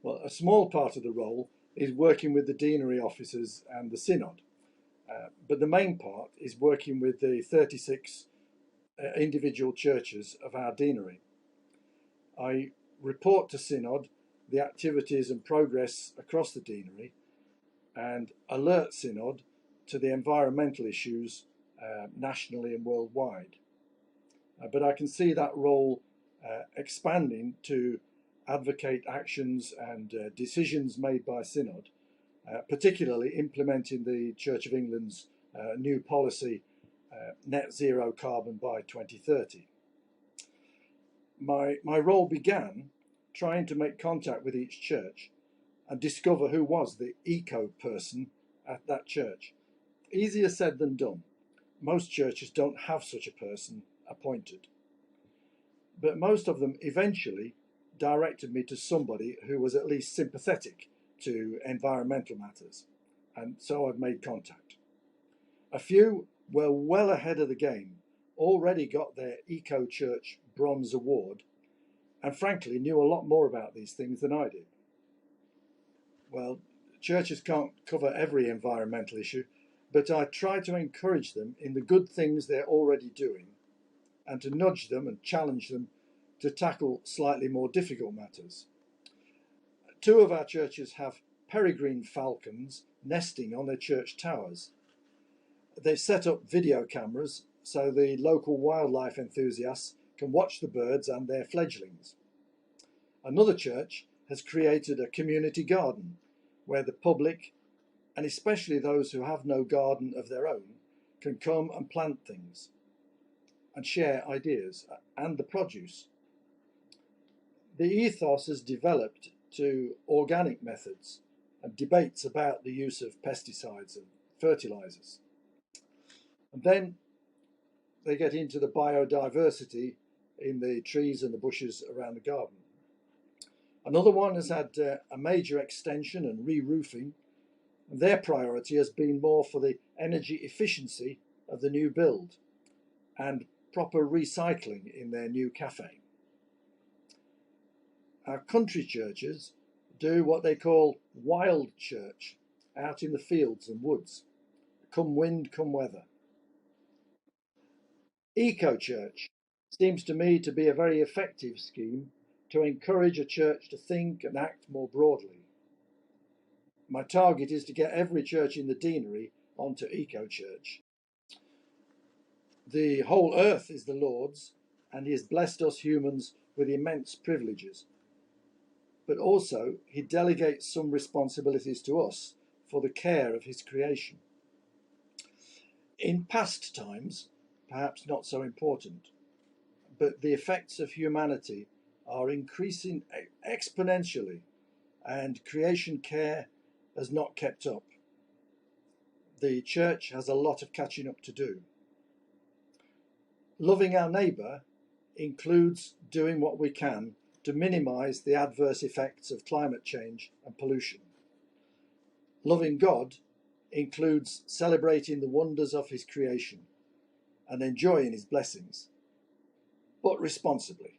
Well, a small part of the role is working with the Deanery officers and the Synod, but the main part is working with the 36 individual churches of our Deanery. I report to Synod the activities and progress across the Deanery and alert Synod to the environmental issues nationally and worldwide. But I can see that role expanding to advocate actions and decisions made by Synod, particularly implementing the Church of England's new policy, net zero carbon by 2030. My role began trying to make contact with each church and discover who was the eco person at that church. Easier said than done. Most churches don't have such a person appointed. But most of them eventually directed me to somebody who was at least sympathetic to environmental matters, and so I've made contact. A few were well ahead of the game, already got their Eco Church Bronze Award, and frankly knew a lot more about these things than I did. Well, churches can't cover every environmental issue, but I try to encourage them in the good things they're already doing and to nudge them and challenge them to tackle slightly more difficult matters. 2 of our churches have peregrine falcons nesting on their church towers. They've set up video cameras so the local wildlife enthusiasts can watch the birds and their fledglings. Another church has created a community garden where the public, and especially those who have no garden of their own, can come and plant things and share ideas and the produce. The ethos has developed to organic methods and debates about the use of pesticides and fertilizers. And then they get into the biodiversity in the trees and the bushes around the garden. Another one has had a major extension and re-roofing. And their priority has been more for the energy efficiency of the new build and proper recycling in their new cafe. Our country churches do what they call wild church, out in the fields and woods, come wind, come weather. Eco church seems to me to be a very effective scheme to encourage a church to think and act more broadly. My target is to get every church in the Deanery onto Eco Church. The whole earth is the Lord's, and He has blessed us humans with immense privileges. But also, He delegates some responsibilities to us for the care of His creation. In past times, perhaps not so important, but the effects of humanity are increasing exponentially, and creation care has not kept up. The church has a lot of catching up to do. Loving our neighbour includes doing what we can to minimise the adverse effects of climate change and pollution. Loving God includes celebrating the wonders of His creation and enjoying His blessings, but responsibly.